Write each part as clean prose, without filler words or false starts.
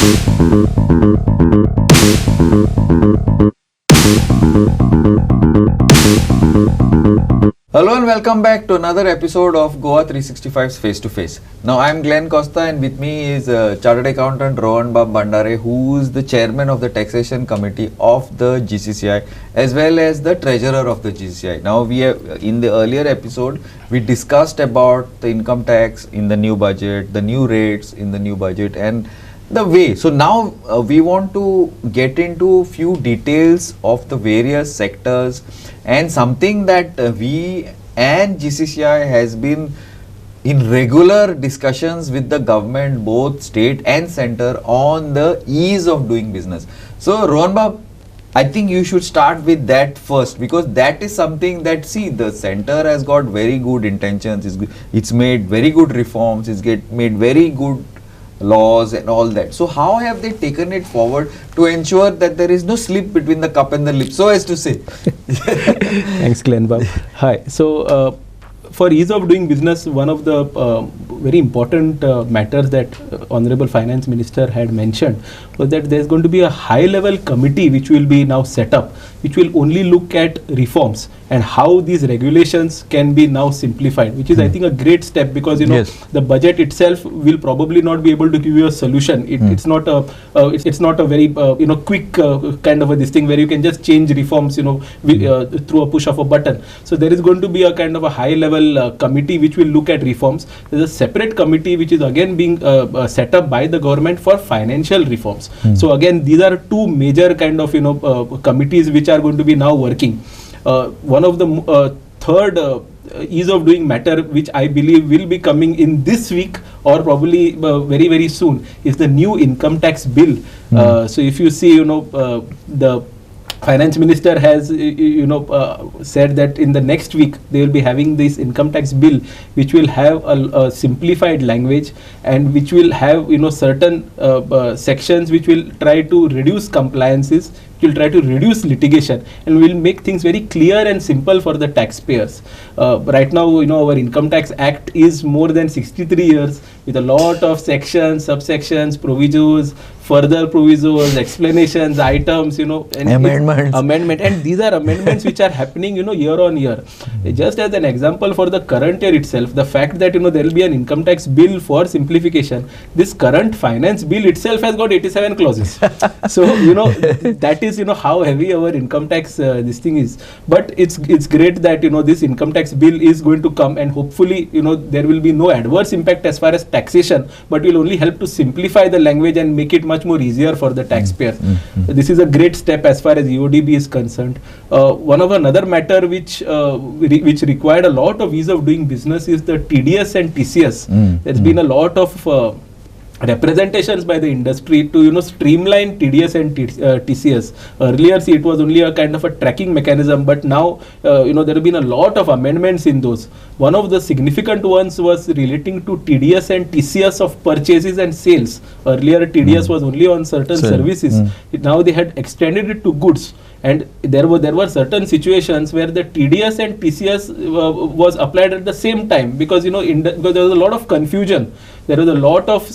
Hello and welcome back to another episode of GOA365's Face to Face. Now I am Glenn Costa and with me is Chartered Accountant Rohan Bhandare, who is the Chairman of the Taxation Committee of the GCCI as well as the Treasurer of the GCCI. Now we have, in the earlier episode we discussed about the income tax in the new budget, the new rates in the new budget and the way. So now we want to get into few details of the various sectors and something that we and GCCI has been in regular discussions with the government, both state and center, on the ease of doing business. So Rohan Bab, I think you should start with that first, because that is something that, see, the center has got very good intentions, it's made very good reforms, made very good laws and all that. So how have they taken it forward to ensure that there is no slip between the cup and the lip, so as to say? Thanks, Glenn Bab. Hi. So for ease of doing business, one of the very important matters that Honorable Finance Minister had mentioned was that there is going to be a high-level committee which will be now set up, which will only look at reforms and how these regulations can be now simplified, which is I think a great step, because the budget itself will probably not be able to give you a solution. It's not a very quick kind of a this thing where you can just change reforms through a push of a button. So there is going to be a kind of a high-level committee which will look at reforms. There's a separate committee which is again being set up by the government for financial reforms. So again, these are two major kind of committees which are going to be now working. One of the third ease of doing matter, which I believe will be coming in this week or probably very, very soon, is the new income tax bill. So if you see, the Finance Minister has said that in the next week they will be having this income tax bill, which will have a simplified language and which will have certain sections which will try to reduce compliances, will try to reduce litigation, and will make things very clear and simple for the taxpayers. Right now, our Income Tax Act is more than 63 years with a lot of sections, subsections, provisos, further provisos, explanations, items, and and these are amendments which are happening, year on year. Just as an example, for the current year itself, the fact that, there will be an income tax bill for simplification, this current finance bill itself has got 87 clauses. So, that is, how heavy our income tax this thing is. But it's great that, this income tax bill is going to come, and hopefully, there will be no adverse impact as far as taxation, but will only help to simplify the language and make it much more easier for the taxpayer. This is a great step as far as EODB is concerned. Another matter which required a lot of ease of doing business is the TDS and TCS. There's been a lot of representations by the industry to streamline TDS and TCS. Earlier, see, it was only a kind of a tracking mechanism, but now there have been a lot of amendments in those. One of the significant ones was relating to TDS and TCS of purchases and sales. Earlier, TDS was only on certain services. Now they had extended it to goods. And there were certain situations where the TDS and TCS was applied at the same time, because because there was a lot of confusion. There was a lot of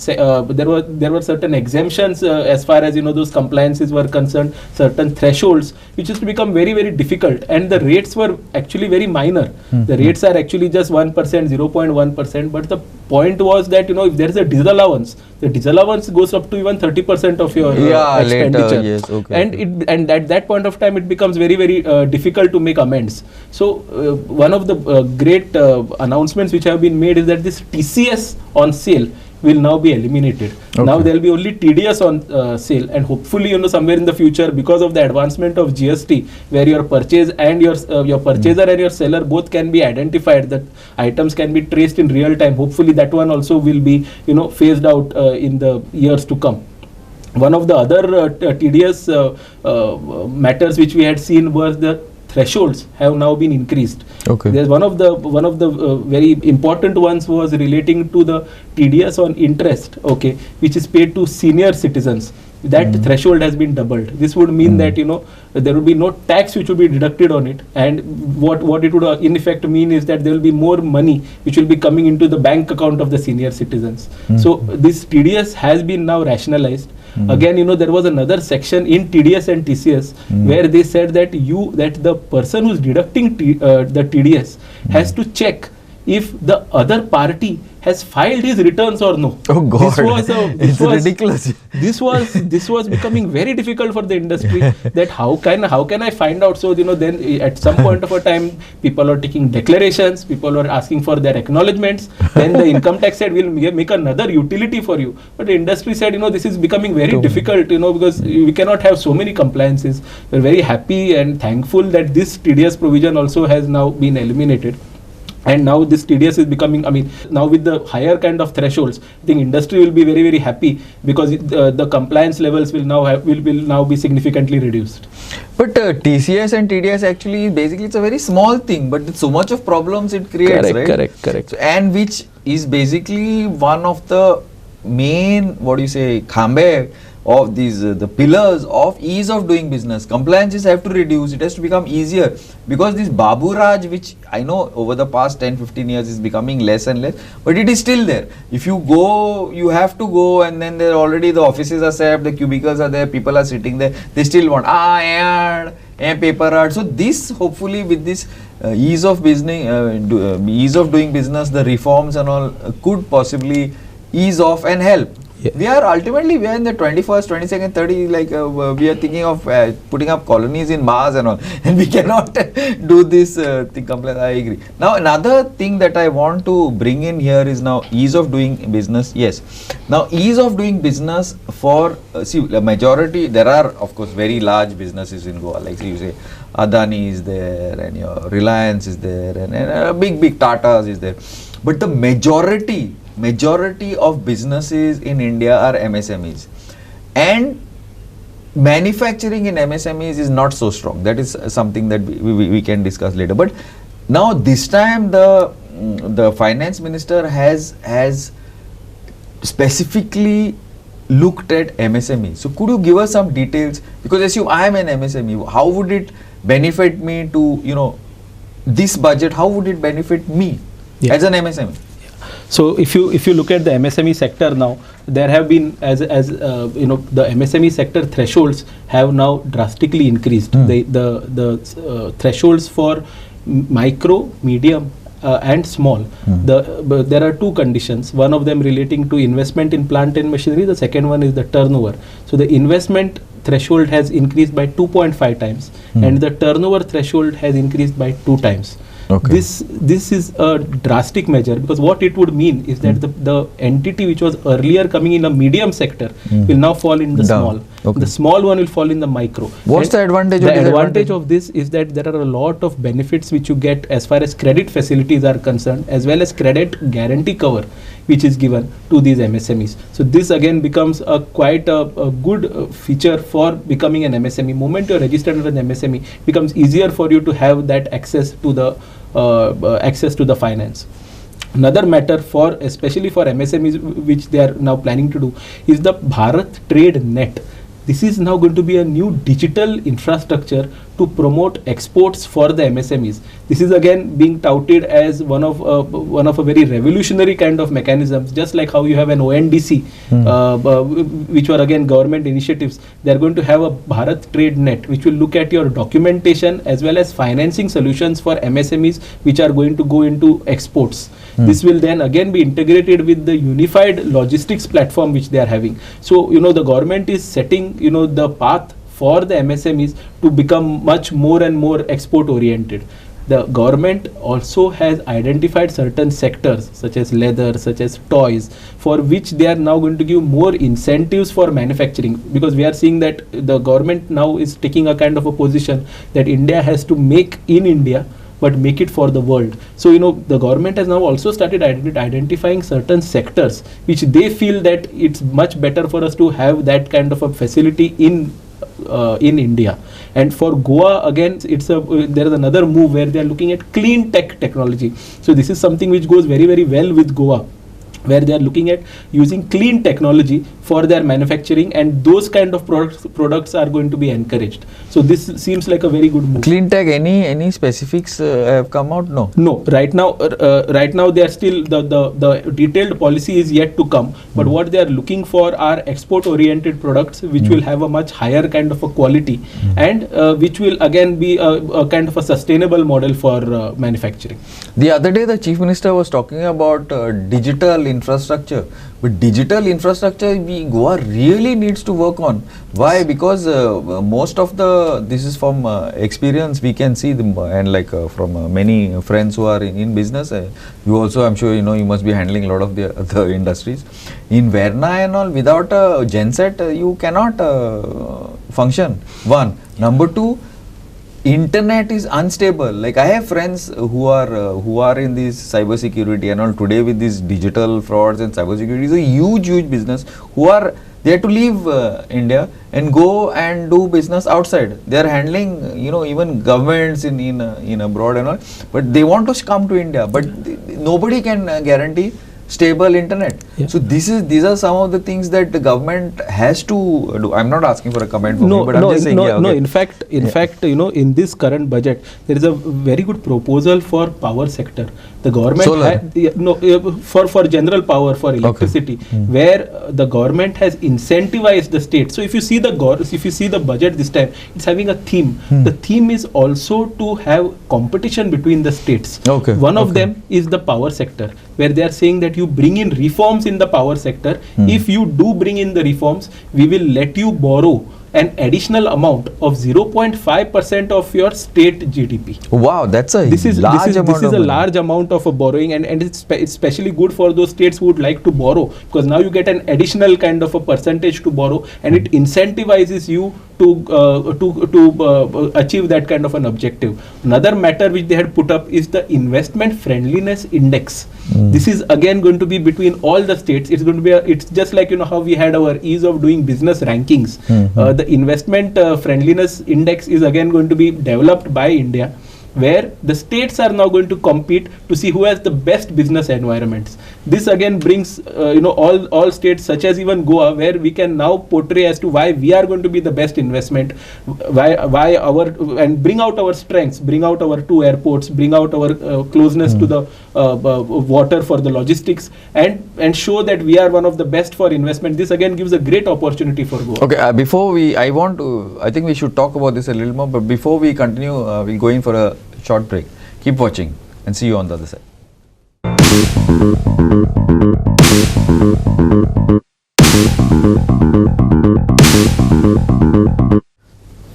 there were certain exemptions as far as those compliances were concerned, certain thresholds which used to become very, very difficult, and the rates were actually very minor. The rates are actually just 1%, 0.1%, but the point was that if there is a disallowance, the disallowance goes up to even 30% of your expenditure. Yes, okay. And at that point of time it becomes very, very difficult to make amends. So one of the great announcements which have been made is that this TCS on sale will now be eliminated. Okay. Now there will be only TDS on sale, and hopefully somewhere in the future, because of the advancement of GST, where your purchase and your purchaser and your seller both can be identified, that items can be traced in real time. Hopefully that one also will be phased out in the years to come. One of the other TDS matters which we had seen was the thresholds have now been increased. Okay. There's one of the very important ones was relating to the TDS on interest, okay, which is paid to senior citizens. that threshold has been doubled. This would mean that there would be no tax which would be deducted on it, and what it would in effect mean is that there will be more money which will be coming into the bank account of the senior citizens. So this TDS has been now rationalized. Again, there was another section in TDS and TCS where they said that the person who's deducting the TDS has to check if the other party has filed his returns or no. Oh God, this was ridiculous. This was becoming very difficult for the industry. That how can I find out? So then at some point of a time, people are taking declarations, people are asking for their acknowledgements. Then the income tax said we'll make another utility for you. But the industry said this is becoming very difficult. Because we cannot have so many compliances. We're very happy and thankful that this TDS provision also has now been eliminated. And now this TDS is becoming, now with the higher kind of thresholds, I think industry will be very, very happy because the compliance levels will now be significantly reduced. But TCS and TDS actually, basically it's a very small thing, but so much of problems it creates, right? Correct. So, and which is basically one of the main, khambe of these, the pillars of ease of doing business. Compliances have to reduce, it has to become easier, because this Babu Raj, which I know over the past 10-15 years is becoming less and less, but it is still there. If you go, you have to go, and then there already the offices are set up, the cubicles are there, people are sitting there, they still want paper art. So this, hopefully with this ease of business, ease of doing business, the reforms and all could possibly ease off and help. Yeah. We are in the 21st, 22nd, 30, we are thinking of putting up colonies in Mars and all, and we cannot do this thing. I agree. Now another thing that I want to bring in here is now ease of doing business. Yes. Now ease of doing business for, the majority, there are of course very large businesses in Goa, like you say, Adani is there, and your Reliance is there, and big Tatas is there. But the majority of businesses in India are MSMEs, and manufacturing in MSMEs is not so strong. That is something that we can discuss later. But now this time the finance minister has specifically looked at MSME. So could you give us some details? Because assume I am an MSME, how would it benefit me to, this budget, how would it benefit me as an MSME? So if you look at the MSME sector now, there have been the MSME sector thresholds have now drastically increased. The thresholds for micro, medium and small. There are two conditions. One of them relating to investment in plant and machinery. The second one is the turnover. So the investment threshold has increased by 2.5 times, and the turnover threshold has increased by 2 times. Okay. This is a drastic measure, because what it would mean is that the entity which was earlier coming in a medium sector will now fall in the small. Okay. The small one will fall in the micro. What's the advantage? The advantage of this is that there are a lot of benefits which you get as far as credit facilities are concerned, as well as credit guarantee cover which is given to these MSMEs. So this again becomes quite a good feature for becoming an MSME. Moment you're registered as an MSME, it becomes easier for you to have that access to the finance. Another matter especially for MSMEs, which they are now planning to do, is the Bharat Trade Net. This is now going to be a new digital infrastructure to promote exports for the MSMEs. This is again being touted as one of a very revolutionary kind of mechanisms, just like how you have an ONDC, which were again government initiatives. They are going to have a Bharat Trade Net, which will look at your documentation as well as financing solutions for MSMEs, which are going to go into exports. This will then again be integrated with the unified logistics platform which they are having. So the government is setting the path for the MSMEs to become much more and more export oriented. The government also has identified certain sectors such as leather, such as toys, for which they are now going to give more incentives for manufacturing, because we are seeing that the government now is taking a kind of a position that India has to make in India, but make it for the world. So the government has now also started identifying certain sectors which they feel that it's much better for us to have that kind of a facility in India. And for Goa, again, there is another move where they are looking at clean technology. So this is something which goes very, very well with Goa, where they are looking at using clean technology for their manufacturing, and those kind of products are going to be encouraged. So this seems like a very good move. Clean tech, any specifics have come out? No. Right now they are still the detailed policy is yet to come, but what they are looking for are export oriented products which will have a much higher kind of a quality, and which will again be a kind of a sustainable model for manufacturing. The other day the Chief Minister was talking about digital infrastructure. But digital infrastructure, Goa really needs to work on. Why? Because most of this is from experience we can see them, and like from many friends who are in business. You also, I'm sure, you must be handling a lot of the other industries. In Verna and all, without a genset, you cannot function. One. Number two, internet is unstable. Like I have friends who are in this cyber security and all. Today with these digital frauds and cyber security is a huge business. They have to leave India and go and do business outside. They are handling even governments in abroad and all. But they want to come to India. But nobody can guarantee stable internet. Yeah. So these are some of the things that the government has to do. I'm not asking for a comment from you, but I'm just saying. In fact, in this current budget, there is a very good proposal for power sector. The government for general power, for electricity, where the government has incentivized the state. So if you see the budget this time, it's having a theme. The theme is also to have competition between the states. One of them is the power sector, where they are saying that you bring in reforms in the power sector. If you do bring in the reforms, we will let you borrow an additional amount of 0.5% of your state GDP. Wow, that's a large amount of a borrowing, and it's especially good for those states who would like to borrow, because now you get an additional kind of a percentage to borrow, and it incentivizes you to achieve that kind of an objective. Another matter which they had put up is the investment friendliness index. This is again going to be between all the states. It's going to be it's just like how we had our ease of doing business rankings. The investment friendliness index is again going to be developed by India, where the states are now going to compete to see who has the best business environments. This again brings all states, such as even Goa, where we can now portray as to why we are going to be the best investment, and bring out our strengths, bring out our two airports, bring out our closeness to the water for the logistics, and show that we are one of the best for investment. This again gives a great opportunity for Goa. Okay, I think we should talk about this a little more, but before we continue, we'll go in for a short break. Keep watching and see you on the other side.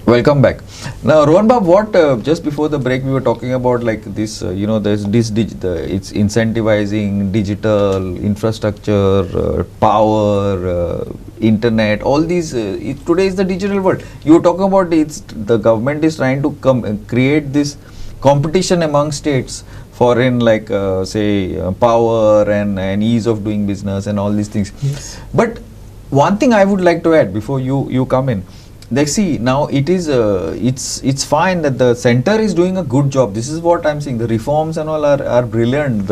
Welcome back. Now, Rohan Bab, just before the break, we were talking about like this, there's it's incentivizing digital infrastructure, power, internet, all these. Today is the digital world. You were talking about the government is trying to create this competition among states for power and ease of doing business and all these things. Yes. But one thing I would like to add before you come in. See, now it's fine that the center is doing a good job. This is what I'm saying. The reforms and all are brilliant.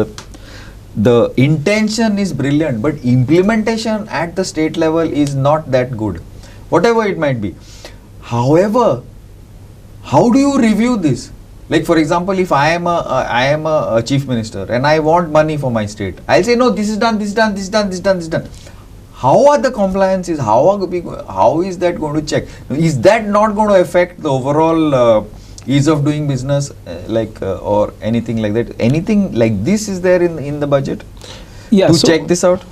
The intention is brilliant, but implementation at the state level is not that good, whatever it might be. However, how do you review this? Like, for example, if I am a chief minister and I want money for my state, I'll say, no, this is done. How are the compliances? How is that going to check? Is that not going to affect the overall ease of doing business, or anything like that? Anything like this is there in the budget to check this out?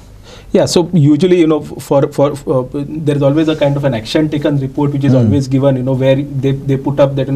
Yeah, so usually, for there is always a kind of an action taken report which is always given, where they put up that,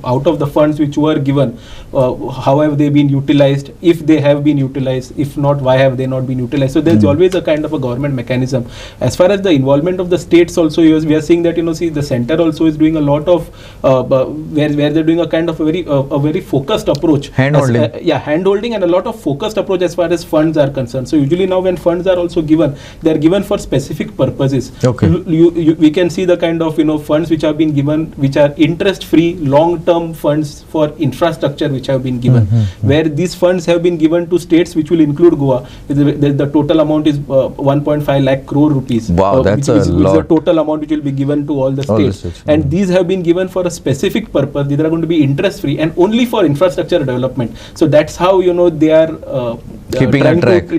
out of the funds which were given, how have they been utilized, if they have been utilized, if not, why have they not been utilized. So there is always a kind of a government mechanism. As far as the involvement of the states also, we are seeing that, the center also is doing a lot of, where they're doing a kind of a very focused approach. Hand-holding. Hand-holding and a lot of focused approach as far as funds are concerned. So usually now when funds are also given, given, they are given for specific purposes. Okay. We can see the kind of funds which have been given, which are interest-free, long-term funds for infrastructure which have been given, where these funds have been given to states which will include Goa. The total amount is 1.5 lakh crore rupees. Wow, that's which a lot. Is the total amount which will be given to all the states. And these have been given for a specific purpose. These are going to be interest-free and only for infrastructure development. So that's how they are keeping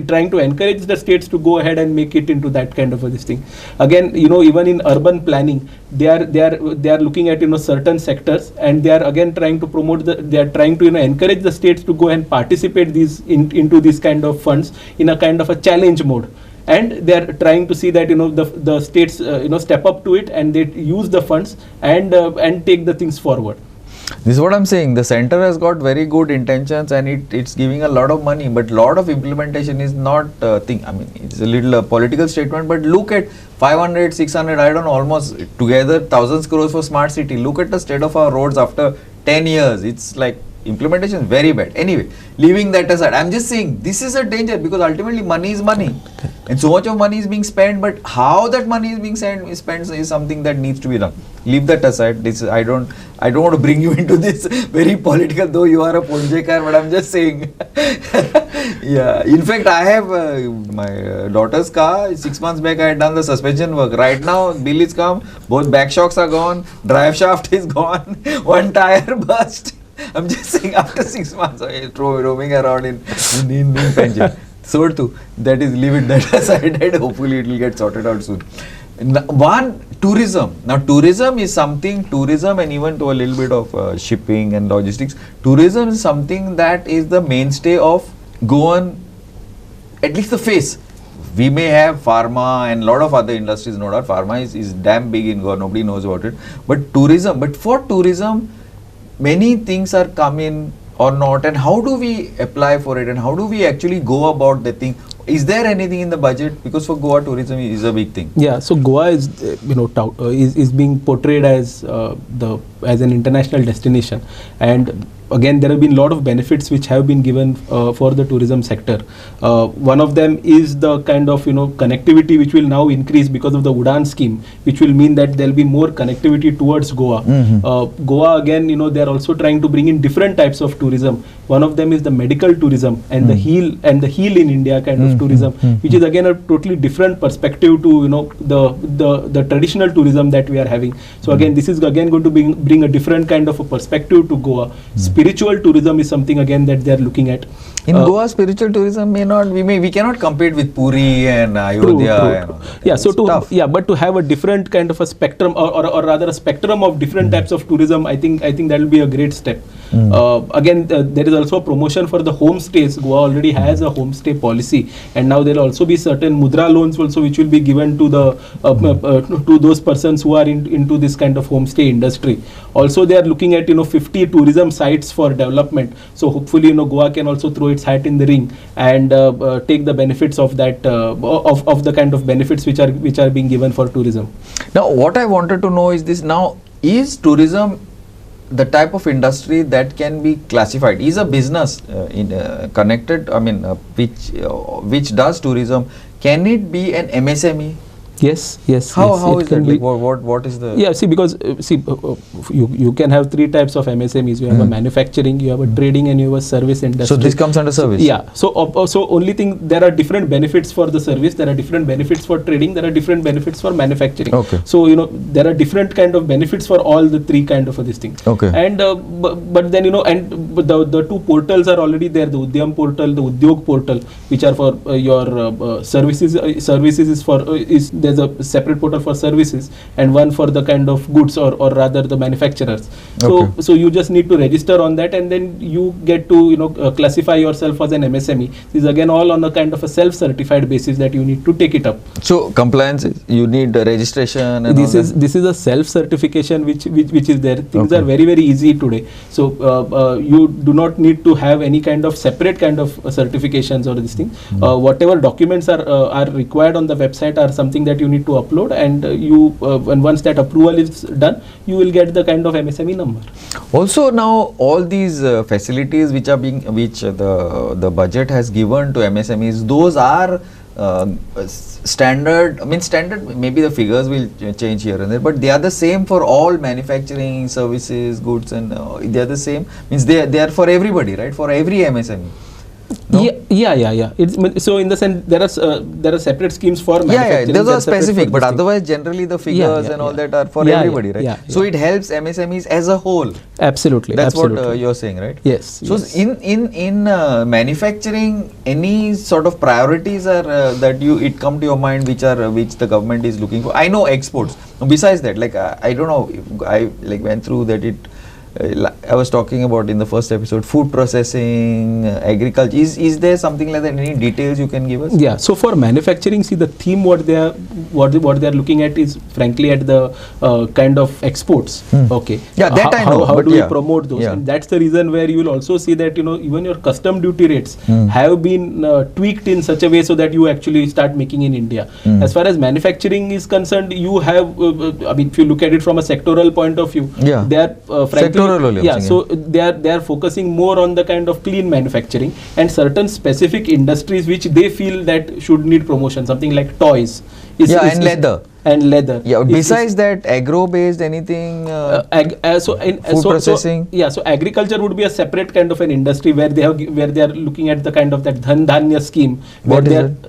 trying to encourage the states to go ahead and make it into that kind of a this thing. Again, even in urban planning, they are looking at certain sectors, and they are again trying to promote they are trying to encourage the states to go and participate into these kind of funds in a kind of a challenge mode. And they are trying to see that the states step up to it, and they use the funds and take the things forward. This is what I'm saying. The center has got very good intentions, and it's giving a lot of money, but lot of implementation is not I mean, it's a little political statement, but look at 500, 600, I don't know, almost together thousands crores for smart city. Look at the state of our roads after 10 years. It's like implementation is very bad. Anyway, leaving that aside, I'm just saying this is a danger, because ultimately money is money, and so much of money is being spent, but how that money is being spent is something that needs to be done. Leave that aside. This I don't want to bring you into this very political, though you are a Ponjekar, but I'm just saying. Yeah, in fact, I have my daughter's car. 6 months back I had done the suspension work. Right now bill is come, both back shocks are gone, drive shaft is gone, one tire burst. I'm just saying, after 6 months roaming around in Panjim. So too, that is, leave it that aside, and hopefully it will get sorted out soon. One, tourism. Now tourism is something, and even to a little bit of shipping and logistics, tourism is something that is the mainstay of Goan, at least the face. We may have pharma and a lot of other industries, no doubt. Pharma is damn big in Goa, nobody knows about it. But for tourism, many things are coming or not, and how do we apply for it, and how do we actually go about the thing? Is there anything in the budget? Because for Goa, tourism is a big thing. Yeah, so Goa is is being portrayed as an international destination, and again, there have been a lot of benefits which have been given for the tourism sector. One of them is the kind of connectivity which will now increase because of the Udan scheme, which will mean that there will be more connectivity towards Goa. Goa, again, they are also trying to bring in different types of tourism. One of them is the medical tourism and the heal in India kind of tourism, which is again a totally different perspective to the traditional tourism that we are having. So again, this is again going to bring a different kind of a perspective to Goa. Spiritual tourism is something again that they are looking at. In Goa, spiritual tourism we cannot compete with Puri and Ayodhya. True. But to have a different kind of a spectrum, or rather a spectrum of different types of tourism, I think that will be a great step. Again, there is also a promotion for the homestays. Goa already has a homestay policy, and now there will also be certain mudra loans also which will be given to to those persons who are into this kind of homestay industry. Also, they are looking at 50 tourism sites for development. So hopefully Goa can also throw its hat in the ring and take the benefits of that of the kind of benefits which are being given for tourism. Now, what I wanted to know is this: now, is tourism the type of industry that can be classified? Is a business connected? I mean, which does tourism? Can it be an MSME? Yes. How is that? Like, what is the? Yeah, see, because you can have three types of MSMEs. You have a manufacturing, you have a trading, and you have a service industry. So this comes under service. Yeah. So only thing, there are different benefits for the service. There are different benefits for trading. There are different benefits for manufacturing. Okay. So there are different kind of benefits for all the three kind of this thing. Okay. And but then the two portals are already there. The Udyam portal, the Udyog portal, which are for your services. Services is there's a separate portal for services and one for the kind of goods or rather the manufacturers. So you just need to register on that, and then you get to classify yourself as an MSME. This is again all on a kind of a self-certified basis that you need to take it up. So compliance, you need registration. And this is a self-certification which is there. Things are very, very easy today. So you do not need to have any kind of separate kind of certifications or this thing. Whatever documents are required on the website are something that you need to upload, and and once that approval is done, you will get the kind of MSME number. Also, now all these facilities which the budget has given to MSMEs, those are standard. I mean, standard. Maybe the figures will change here and there, but they are the same for all manufacturing, services, goods, and they are the same. Means they are for everybody, right? For every MSME. No? Yeah. So in the sense there are separate schemes for manufacturing. Those are specific, but otherwise generally the figures and all that are for everybody, right? So it helps MSMEs as a whole. Absolutely. That's what you're saying, right? Yes. So in manufacturing, any sort of priorities are that it come to your mind which the government is looking for? I know exports. Besides that, like I don't know, I like went through that I was talking about in the first episode, food processing, agriculture. Is there something like that? Any details you can give us? Yeah. So for manufacturing, see the theme what they are looking at is frankly at the kind of exports. Okay. Yeah, that I know. How do we promote those? And that's the reason where you will also see that even your custom duty rates have been tweaked in such a way so that you actually start making in India. As far as manufacturing is concerned, you have. I mean, if you look at it from a sectoral point of view, they are frankly. So they are focusing more on the kind of clean manufacturing and certain specific industries which they feel that should need promotion, something like toys. And leather. And leather. Yeah. Besides that, agro-based anything. Food processing. So agriculture would be a separate kind of an industry where they are looking at the kind of that Dhan Dhanya scheme.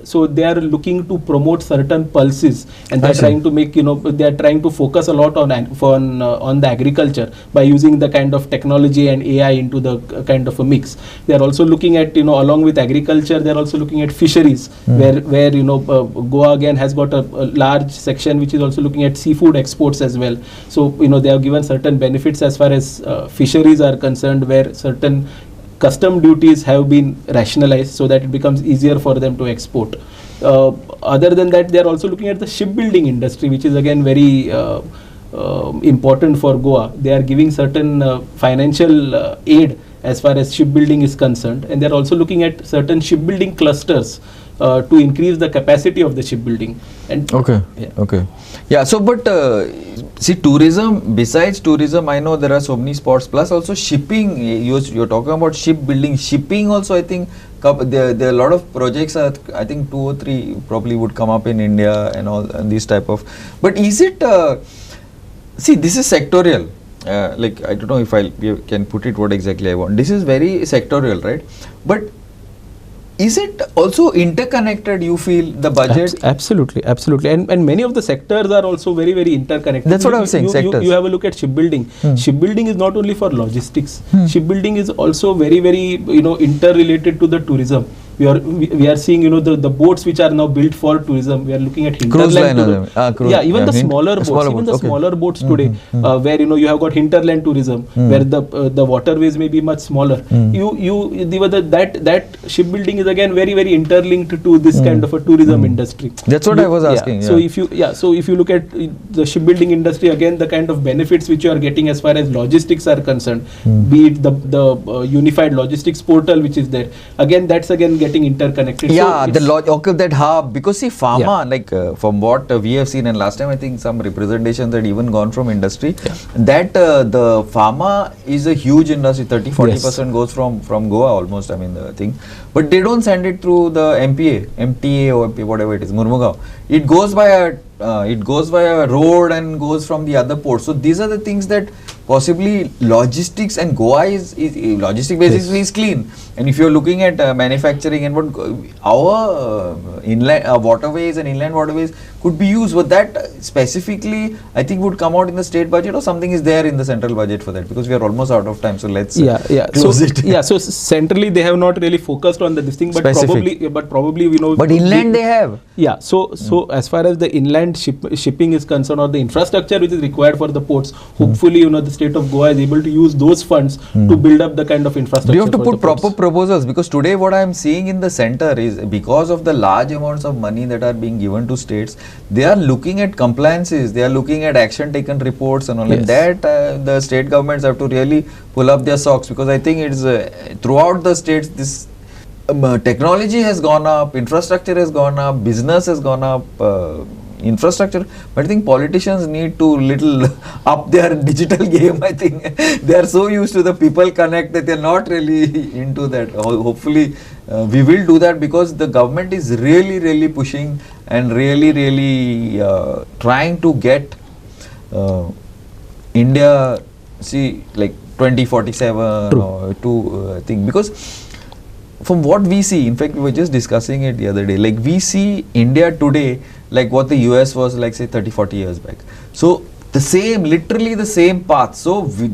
So they are looking to promote certain pulses, and they are trying to make they are trying to focus a lot on the agriculture by using the kind of technology and AI into the kind of a mix. They are also looking at along with agriculture, they are also looking at fisheries, where Goa again has got a large section which is also looking at seafood exports as well. So they have given certain benefits as far as fisheries are concerned, where certain custom duties have been rationalized so that it becomes easier for them to export. Other than that, they are also looking at the shipbuilding industry, which is again very important for Goa. They are giving certain financial aid as far as shipbuilding is concerned, and they are also looking at certain shipbuilding clusters to increase the capacity of the shipbuilding. And So but see, tourism, besides tourism, I know there are so many spots, plus also shipping. You're talking about shipbuilding. Shipping also, I think there are a lot of projects. I think 2 or 3 probably would come up in India and all, and these type of. But is it? See, this is sectorial. Like I don't know if I can put it what exactly I want. This is very sectorial, right? But is it also interconnected, you feel, the budget? Absolutely. And many of the sectors are also very, very interconnected. That's what I was saying, sectors. You have a look at shipbuilding. Shipbuilding is not only for logistics. Shipbuilding is also very, very, interrelated to the tourism. We are seeing the boats which are now built for tourism. We are looking at hinterland tourism. Even the smaller boats today, where you have got hinterland tourism, where the waterways may be much smaller. That shipbuilding is again very, very interlinked to this kind of a tourism industry. That's what I was asking. So if you look at the shipbuilding industry, again the kind of benefits which you are getting as far as logistics are concerned, be it the unified logistics portal which is there, again that's again getting interconnected. That hub, because see, pharma, like from what we have seen, and last time I think some representations had even gone from industry, that the pharma is a huge industry. 30-40% goes from Goa almost. I mean the thing, but they don't send it through the MTA or whatever it is, Murmugao. It goes by a road and goes from the other ports. So these are the things that possibly logistics, and Goa is logistic basically is clean. And if you're looking at manufacturing and what our inland waterways and inland waterways could be used, but that specifically I think would come out in the state budget, or something is there in the central budget for that, because we are almost out of time. So let's close it. So centrally they have not really focused on this thing, but probably we know. But inland they have. So as far as the inland shipping is concerned, or the infrastructure which is required for the ports, hopefully the state of Goa is able to use those funds to build up the kind of infrastructure. We have to put proper proposals, because today what I am seeing in the center is, because of the large amounts of money that are being given to states, they are looking at compliances, they are looking at action taken reports and all. Like that the state governments have to really pull up their socks, because I think it's throughout the states this technology has gone up, infrastructure has gone up, business has gone up, infrastructure, but I think politicians need to little up their digital game. I think they are so used to the people connect that they are not really into that. Hopefully we will do that because the government is really pushing and really trying to get India, see, like 2047 True. or to thing, because from what we see, in fact, we were just discussing it the other day, like we see India today like what the US was like, say, 30-40 years back. So the same, literally the same path. So we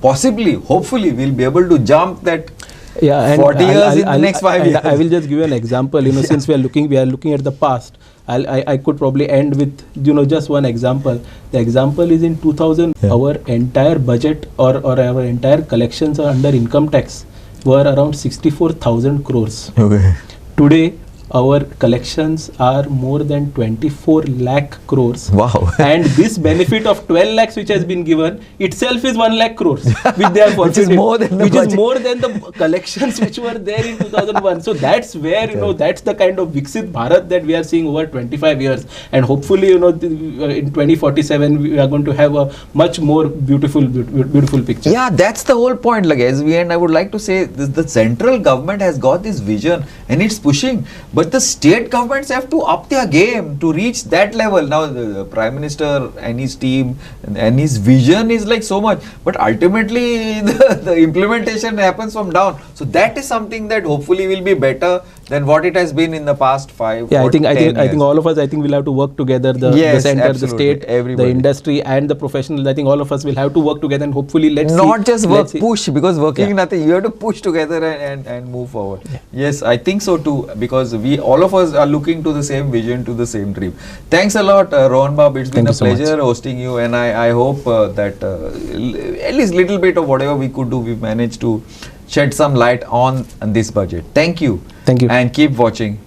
possibly, hopefully, we'll be able to jump that 40 years in the next 5 years. I will just give you an example. Since we are looking at the past. I could probably end with just one example. The example is in 2000, our entire budget or our entire collections under income tax were around 64,000 crores. Okay. Today, our collections are more than 24 lakh crores. Wow. And this benefit of 12 lakhs which has been given itself is 1 lakh crores which they are Which is more than the which budget. is more than the collections which were there in 2001. So that's where that's the kind of Viksit Bharat that we are seeing over 25 years, and hopefully in 2047 we are going to have a much more beautiful picture. Yeah, that's the whole point. Like, as we end, I would like to say this, the central government has got this vision and it's pushing, but the state governments have to up their game to reach that level. Now the Prime Minister and his team and his vision is like so much, but ultimately the implementation happens from down. So that is something that hopefully will be better than what it has been in the past 5 Yeah, or I think 10 years. I think all of us will have to work together. The Yes, center, absolutely. the state, Everybody. the industry, and the professionals. I think all of us will have to work together, and hopefully not just work, let's see. push, because working Yeah. nothing, you have to push together and move forward. Yes, I think so too, because we all of us are looking to the same vision, to the same dream. Thanks a lot, Rohan Bab. It's been Thank a you so much. pleasure hosting you, and I hope that at least little bit of whatever we could do, we've managed to shed some light on this budget. Thank you. Thank you. And keep watching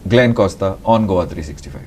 Glenn Costa on Goa 365.